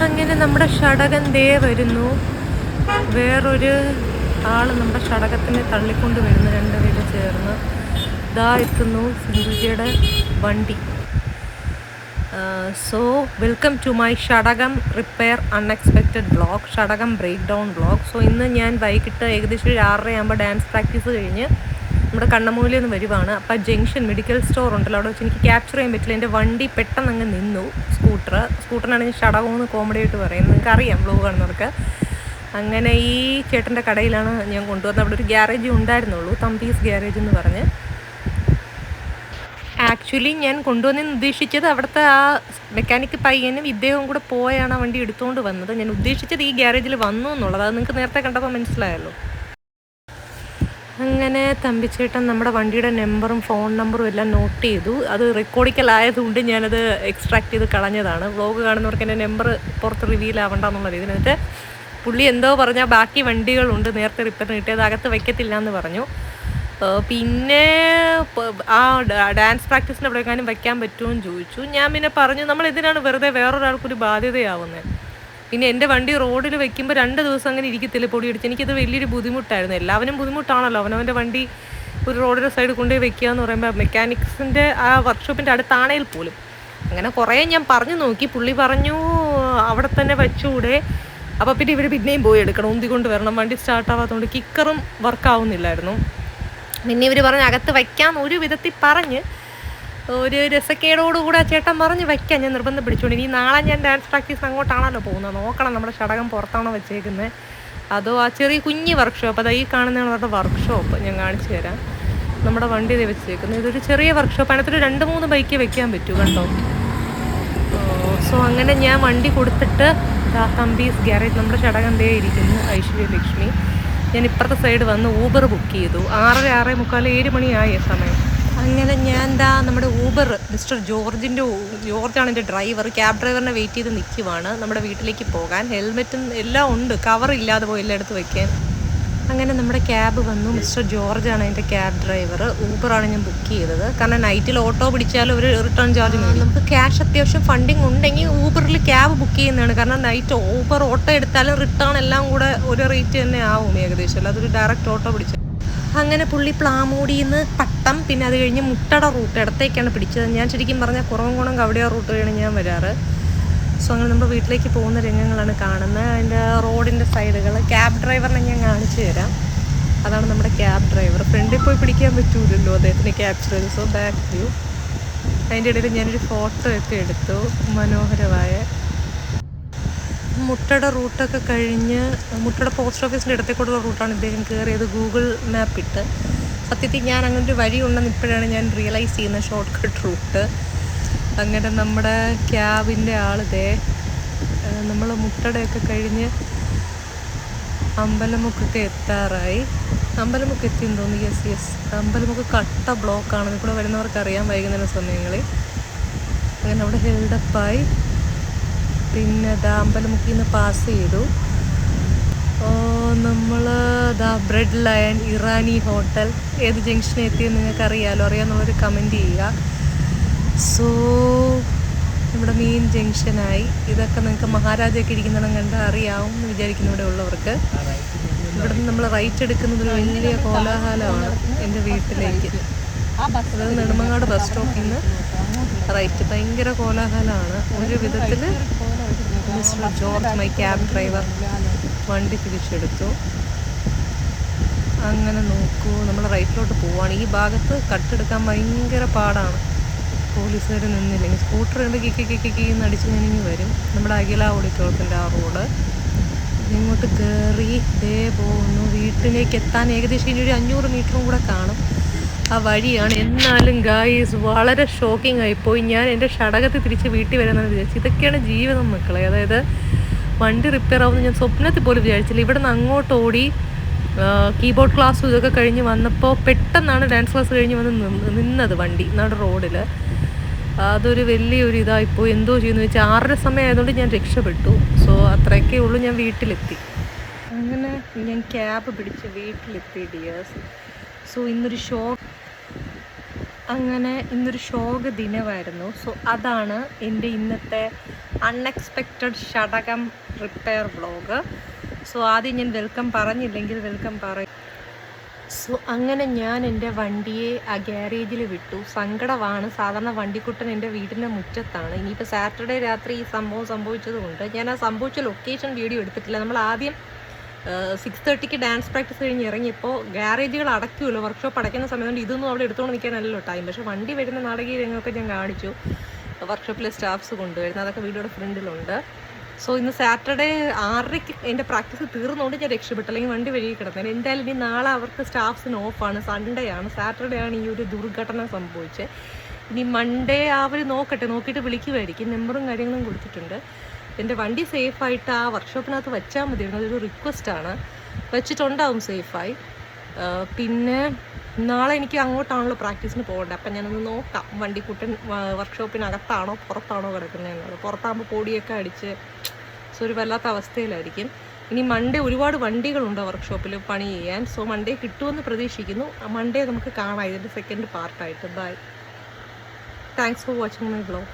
അങ്ങനെ നമ്മുടെ ഷടകൻ ദേ വരുന്നു. വേറൊരു ആൾ നമ്മുടെ ഷടകത്തിനെ തള്ളിക്കൊണ്ട് വരുന്നു. രണ്ടുപേര് ചേർന്ന് ദാ എത്തുന്നു സിന്ധുജിയുടെ വണ്ടി. സോ വെൽക്കം ടു മൈ ഷടകം റിപ്പയർ അൺഎക്സ്പെക്റ്റഡ് വ്ളോഗ്, ഷടകം ബ്രേക്ക് ഡൗൺ വ്ളോഗ്. സോ ഇന്ന് ഞാൻ വൈകിട്ട് ഏകദേശം ഒരു 6:30 ഡാൻസ് പ്രാക്ടീസ് കഴിഞ്ഞ് നമ്മുടെ കണ്ണമൂലിൽ നിന്ന് വരുവാണ്. അപ്പോൾ ജംഗ്ഷൻ മെഡിക്കൽ സ്റ്റോർ ഉണ്ടല്ലോ, അവിടെ വെച്ച് എനിക്ക് ക്യാപ്ചർ ചെയ്യാൻ പറ്റില്ല. എൻ്റെ വണ്ടി പെട്ടെന്ന് അങ്ങ് നിന്നു. സ്കൂട്ടറിനാണ് ഞാൻ ഷടകമെന്ന് കോമഡി ആയിട്ട് പറയുന്നത്, നിങ്ങൾക്ക് അറിയാം വ്ളോഗ് കാണുന്നവർക്ക്. അങ്ങനെ ഈ ചേട്ടൻ്റെ കടയിലാണ് ഞാൻ കൊണ്ടുവന്നത്. അവിടെ ഒരു ഗ്യാരേജ് ഉണ്ടായിരുന്നുള്ളൂ, തമ്പീസ് ഗ്യാരേജ് എന്ന് പറഞ്ഞ്. ആക്ച്വലി ഞാൻ കൊണ്ടുവന്നെന്ന് ഉദ്ദേശിച്ചത് അവിടുത്തെ ആ മെക്കാനിക്ക് പയ്യനും ഇദ്ദേഹവും കൂടെ പോയാണ് ആ വണ്ടി എടുത്തുകൊണ്ട് വന്നത്. ഞാൻ ഉദ്ദേശിച്ചത് ഈ ഗ്യാരേജിൽ വന്നു എന്നുള്ളത്, അത് നിങ്ങൾക്ക് നേരത്തെ കണ്ടപ്പോൾ മനസ്സിലായല്ലോ. അങ്ങനെ തമ്പിച്ചേട്ടൻ നമ്മുടെ വണ്ടിയുടെ നമ്പറും ഫോൺ നമ്പറും എല്ലാം നോട്ട് ചെയ്തു. അത് റെക്കോർഡിക്കലായതുകൊണ്ട് ഞാനത് എക്സ്ട്രാക്ട് ചെയ്ത് കളഞ്ഞതാണ്. വ്ളോഗ് കാണുന്നവർക്ക് എൻ്റെ നമ്പർ പുറത്ത് റിവീൽ ആവണ്ട എന്നുള്ള രീതിയിൽ. എന്നിട്ട് പുള്ളി എന്തോ പറഞ്ഞാൽ ബാക്കി വണ്ടികളുണ്ട് നേരത്തെ റിപ്പയറിന് കിട്ടിയത്, അകത്ത് വയ്ക്കത്തില്ല എന്ന് പറഞ്ഞു. പിന്നെ ആ ഡാൻസ് പ്രാക്ടീസിൻ്റെ അവിടെ എങ്ങാനും വയ്ക്കാൻ പറ്റുമോ എന്ന് ചോദിച്ചു. ഞാൻ പിന്നെ പറഞ്ഞു, നമ്മൾ ഇതിനാണ് വെറുതെ വേറൊരാൾക്കൊരു ബാധ്യതയാവുന്നത്. പിന്നെ എൻ്റെ വണ്ടി റോഡിൽ വെക്കുമ്പോൾ 2 ദിവസം അങ്ങനെ ഇരിക്കത്തില്ല പൊടി അടിച്ച്. എനിക്കത് വലിയൊരു ബുദ്ധിമുട്ടായിരുന്നു. എല്ലാവരും ബുദ്ധിമുട്ടാണല്ലോ, അവനവൻ്റെ വണ്ടി ഒരു റോഡിൻ്റെ സൈഡിൽ കൊണ്ടുപോയി വെക്കുക എന്ന് പറയുമ്പോൾ. മെക്കാനിക്സിൻ്റെ ആ വർക്ക്ഷോപ്പിൻ്റെ അടുത്താണെങ്കിൽ പോലും അങ്ങനെ കുറേ ഞാൻ പറഞ്ഞു നോക്കി. പുള്ളി പറഞ്ഞു അവിടെ തന്നെ വെച്ചുകൂടെ. അപ്പോൾ പിന്നെ ഇവർ പിന്നെയും പോയി എടുക്കണം, ഉന്തിക്കൊണ്ട് വരണം. വണ്ടി സ്റ്റാർട്ടാവാത്തതുകൊണ്ട് കിക്കറും വർക്കാവുന്നില്ലായിരുന്നു. പിന്നെ ഇവർ പറഞ്ഞ് അകത്ത് വയ്ക്കാമെന്ന് ഒരു വിധത്തിൽ പറഞ്ഞ്, ഒരു രസക്കേടോടുകൂടെ ചേട്ടൻ പറഞ്ഞ് വയ്ക്കാം. ഞാൻ നിർബന്ധം പിടിച്ചുകൊണ്ട്. ഇനി നാളെ ഞാൻ ഡാൻസ് പ്രാക്ടീസ് അങ്ങോട്ടാണല്ലോ പോകുന്നത്. നോക്കണം നമ്മുടെ ഷടകം പുറത്താണോ വെച്ചേക്കുന്നത്, അതോ ആ ചെറിയ കുഞ്ഞ് വർക്ക്ഷോപ്പ്, അതാ ഈ കാണുന്നതാണ് അവരുടെ വർക്ക്ഷോപ്പ്. ഞാൻ കാണിച്ചു തരാം. നമ്മുടെ വണ്ടി ഇത് വെച്ചേക്കുന്നത് ഇതൊരു ചെറിയ വർക്ക്ഷോപ്പ്. അതിനകത്തൊരു 2-3 ബൈക്ക് വെക്കാൻ പറ്റൂ കണ്ടോ. സോ അങ്ങനെ ഞാൻ വണ്ടി കൊടുത്തിട്ട് തമ്പീസ് ഗ്യാരേജ് നമ്മുടെ ഷടകം ദേ ഇരിക്കുന്നു, ഐശ്വര്യ ലക്ഷ്മി. ഞാൻ ഇപ്പുറത്തെ സൈഡ് വന്ന് ഊബർ ബുക്ക് ചെയ്തു. 6:30, 6:45, 7 മണിയായി സമയം. അങ്ങനെ ഞാൻ നമ്മുടെ ഊബർ മിസ്റ്റർ ജോർജാണ് എൻ്റെ ഡ്രൈവർ. ക്യാബ് ഡ്രൈവറിനെ വെയിറ്റ് ചെയ്ത് നിൽക്കുവാണ് നമ്മുടെ വീട്ടിലേക്ക് പോകാൻ. ഹെൽമെറ്റും എല്ലാം ഉണ്ട്, കവറില്ലാതെ പോയി എല്ലായിടത്ത് വയ്ക്കാൻ. അങ്ങനെ നമ്മുടെ ക്യാബ് വന്നു. മിസ്റ്റർ ജോർജാണ് എൻ്റെ ക്യാബ് ഡ്രൈവർ. ഊബറാണ് ഞാൻ ബുക്ക് ചെയ്തത്. കാരണം നൈറ്റിൽ ഓട്ടോ പിടിച്ചാൽ ഒരു റിട്ടേൺ ചാർജ് മേടിക്കും. നമുക്ക് ക്യാഷ് അത്യാവശ്യം ഫണ്ടിങ് ഉണ്ടെങ്കിൽ ഊബറിൽ ക്യാബ് ബുക്ക് ചെയ്യുന്നതാണ്. കാരണം നൈറ്റ് ഊബർ ഓട്ടോ എടുത്താലും റിട്ടേൺ എല്ലാം കൂടെ ഒരു റേറ്റ് തന്നെ ആവും ഏകദേശം. അല്ല അതൊരു ഡയറക്റ്റ് ഓട്ടോ പിടിച്ചത്. അങ്ങനെ പുള്ളി പ്ലാമൂടിയിൽ നിന്ന് പട്ടം, പിന്നെ അത് കഴിഞ്ഞ് മുട്ടട റൂട്ട് ഇടത്തേക്കാണ് പിടിച്ചത്. ഞാൻ ശരിക്കും പറഞ്ഞാൽ കുറവംകുണം കവടിയ റൂട്ട് വഴിയാണ് ഞാൻ വരാറ്. സോ അങ്ങനെ നമ്മുടെ വീട്ടിലേക്ക് പോകുന്ന രംഗങ്ങളാണ് കാണുന്നത്. അതിൻ്റെ റോഡിൻ്റെ സൈഡുകൾ. ക്യാബ് ഡ്രൈവറിനെ ഞാൻ കാണിച്ചു തരാം. അതാണ് നമ്മുടെ ക്യാബ് ഡ്രൈവർ. ഫ്രണ്ടിൽ പോയി പിടിക്കാൻ പറ്റൂലല്ലോ അദ്ദേഹത്തിന് ക്യാപ്ചർ ചെയ്തു. So back view. അതിൻ്റെ ഇടയിൽ ഞാനൊരു ഫോട്ടോ ഒക്കെ എടുത്തു. മനോഹരമായ മുട്ടട റൂട്ടൊക്കെ കഴിഞ്ഞ് മുട്ടട പോസ്റ്റ് ഓഫീസിൻ്റെ ഇടത്തേക്കൂടുള്ള റൂട്ടാണ് ഇദ്ദേഹം കയറിയത് ഗൂഗിൾ മാപ്പ് ഇട്ട്. സത്യത്തിൽ ഞാൻ അങ്ങനെ ഒരു വഴി ഉണ്ടെന്ന് ഇപ്പോഴാണ് ഞാൻ റിയലൈസ് ചെയ്യുന്നത്, ഷോർട്ട് കട്ട് റൂട്ട്. അങ്ങനെ നമ്മുടെ ക്യാബിൻ്റെ ആളിതേ നമ്മൾ മുട്ടടയൊക്കെ കഴിഞ്ഞ് അമ്പലമുക്കൊക്കെ എത്താറായി. അമ്പലമുക്ക് എത്തിയെന്ന് തോന്നുന്നു. യെസ് അമ്പലമുക്ക് കട്ട ബ്ലോക്കാണ്, ഇവിടെ വരുന്നവർക്കറിയാം വൈകുന്നേര സമയങ്ങളിൽ. അങ്ങനെ അവിടെ ഹെൽഡപ്പായി. പിന്നെ അമ്പലമുക്കിൽ നിന്ന് പാസ് ചെയ്തു. നമ്മൾ ബ്രെഡ് ലയൺ, ഇറാനി ഹോട്ടൽ. ഏത് ജംഗ്ഷനിൽ എത്തിയെന്ന് നിങ്ങൾക്ക് അറിയാമെന്നുള്ളൊരു കമൻറ്റ് ചെയ്യുക. സോ ഇവിടെ മെയിൻ ജംഗ്ഷനായി. ഇതൊക്കെ നിങ്ങൾക്ക് മഹാരാജയൊക്കെ ഇരിക്കുന്നിടം കണ്ടാൽ അറിയാവും എന്ന് വിചാരിക്കുന്നു ഇവിടെ ഉള്ളവർക്ക്. ഇവിടെ നിന്ന് നമ്മൾ റൈറ്റ് എടുക്കുന്നത് ഒരു വലിയ കോലാഹലമാണ് എൻ്റെ വീട്ടിലേക്ക്. അതായത് നെടുമങ്ങാട് ബസ് സ്റ്റോപ്പിൽ നിന്ന് റൈറ്റ്. ഭയങ്കര കോലാഹലമാണ്. ഒരു വിധത്തിൽ mister George, my cab driver, വണ്ടി തിരിച്ചെടുത്തു. അങ്ങനെ നോക്കൂ, നമ്മൾ റൈറ്റിലോട്ട് പോവുകയാണ്. ഈ ഭാഗത്ത് കട്ടെടുക്കാൻ ഭയങ്കര പാടാണ്, പോലീസുകാർ നിന്നില്ലെങ്കിൽ. സ്കൂട്ടർ ഉണ്ട് കിക്കിന്ന് അടിച്ച് ഞാനിങ്ങ് വരും. നമ്മുടെ അഖില ഓഡിറ്റോറിയത്തിൻ്റെ ആ റോഡ് ഇങ്ങോട്ട് കയറി ദേ പോകുന്നു. വീട്ടിലേക്ക് എത്താൻ ഏകദേശം ഇനി ഒരു 500 മീറ്ററും കൂടെ കാണും. ആ വഴിയാണ്. എന്നാലും ഗായ്സ് വളരെ ഷോക്കിംഗ് ആയിപ്പോയി. ഞാൻ എൻ്റെ ഷടകത്തിൽ തിരിച്ച് വീട്ടിൽ വരാമെന്ന് വിചാരിച്ചു. ഇതൊക്കെയാണ് ജീവിതം മക്കളെ. അതായത് വണ്ടി റിപ്പയർ ആവുമെന്ന് ഞാൻ സ്വപ്നത്തിൽ പോലും വിചാരിച്ചില്ല. ഇവിടെ നിന്ന് അങ്ങോട്ട് ഓടി കീബോർഡ് ക്ലാസ്സും ഇതൊക്കെ കഴിഞ്ഞ് വന്നപ്പോൾ പെട്ടെന്നാണ് ഡാൻസ് ക്ലാസ് കഴിഞ്ഞ് വന്ന് നിന്നത് വണ്ടി നട റോഡിൽ. അതൊരു വലിയൊരു ഇതായിപ്പോയി. എന്തോ ചെയ്യുന്നു വെച്ചാൽ 6:30 സമയം ആയതുകൊണ്ട് ഞാൻ രക്ഷപ്പെട്ടു. സോ അത്രയൊക്കെ ഉള്ളൂ. ഞാൻ വീട്ടിലെത്തി. അങ്ങനെ ഞാൻ ക്യാബ് പിടിച്ച് വീട്ടിലെത്തി ഡിയേഴ്സ്. സോ ഇന്നൊരു അങ്ങനെ ഇന്നൊരു ശോക ദിനമായിരുന്നു. സോ അതാണ് എൻ്റെ ഇന്നത്തെ അൺഎക്സ്പെക്റ്റഡ് ഷടകം റിപ്പയർ വ്ളോഗ്. സോ ആദ്യം ഞാൻ വെൽക്കം പറഞ്ഞില്ലെങ്കിൽ വെൽക്കം പറയും. സോ അങ്ങനെ ഞാൻ എൻ്റെ വണ്ടിയെ ആ ഗ്യാരേജിൽ വിട്ടു. സങ്കടമാണ്. സാധാരണ വണ്ടിക്കുട്ടൻ എൻ്റെ വീടിൻ്റെ മുറ്റത്താണ്. ഇനിയിപ്പോൾ സാറ്റർഡേ രാത്രി ഈ സംഭവം സംഭവിച്ചതുകൊണ്ട് ഞാൻ ആ സംഭവിച്ച ലൊക്കേഷൻ വീഡിയോ എടുത്തിട്ടില്ല. നമ്മൾ ആദ്യം 6:30 ഡാൻസ് പ്രാക്ടീസ് കഴിഞ്ഞ് ഇറങ്ങിയപ്പോൾ ഗ്യാരേജുകൾ അടയ്ക്കുമല്ലോ, വർക്ക്ഷോപ്പ് അടയ്ക്കുന്ന സമയം കൊണ്ട് ഇതൊന്നും അവിടെ എടുത്തുകൊണ്ട് നിൽക്കാനല്ലോ ടൈം. പക്ഷേ വണ്ടി വരുന്ന നാടകീയ രംഗമൊക്കെ ഞാൻ കാണിച്ചു. വർക്ക്ഷോപ്പിലെ സ്റ്റാഫ്സ് കൊണ്ടുവരുന്നത് അതൊക്കെ വീഡിയോയുടെ ഫ്രണ്ടിലുണ്ട്. സോ ഇന്ന് സാറ്റർഡേ 6:30 എൻ്റെ പ്രാക്ടീസ് തീർന്നുകൊണ്ട് ഞാൻ രക്ഷപ്പെട്ടു, അല്ലെങ്കിൽ വണ്ടി വഴി കിടന്നത്. എന്തായാലും ഇനി നാളെ അവർക്ക് സ്റ്റാഫ്സിന് ഓഫാണ്, സൺഡേ ആണ്. സാറ്റർഡേ ആണ് ഈ ഒരു ദുർഘടന സംഭവിച്ചത്. ഇനി മൺഡേ അവർ നോക്കിയിട്ട് വിളിക്കുമായിരിക്കും. നമ്പറും കാര്യങ്ങളും കൊടുത്തിട്ടുണ്ട്. എൻ്റെ വണ്ടി സേഫായിട്ട് ആ വർക്ക്ഷോപ്പിനകത്ത് വെച്ചാൽ മതിയായിരുന്നു. അതൊരു റിക്വസ്റ്റാണ്. വെച്ചിട്ടുണ്ടാവും സേഫായി. പിന്നെ നാളെ എനിക്ക് അങ്ങോട്ടാണല്ലോ പ്രാക്ടീസിന് പോകേണ്ടത്. അപ്പം ഞാനൊന്ന് നോക്കാം വണ്ടിക്കുട്ടൻ വർക്ക്ഷോപ്പിനകത്താണോ പുറത്താണോ കിടക്കുന്നതെന്നുള്ളത്. പുറത്താകുമ്പോൾ പൊടിയൊക്കെ അടിച്ച് ഒരു വല്ലാത്ത അവസ്ഥയിലായിരിക്കും. ഇനി മൺഡേ ഒരുപാട് വണ്ടികളുണ്ട് വർക്ക്ഷോപ്പിൽ പണി ചെയ്യാൻ. സോ മൺഡേ കിട്ടുമെന്ന് പ്രതീക്ഷിക്കുന്നു. മൺഡേ നമുക്ക് കാണാം ഇതിൻ്റെ സെക്കൻഡ് പാർട്ടായിട്ട്. Bye. Thanks for watching my vlog.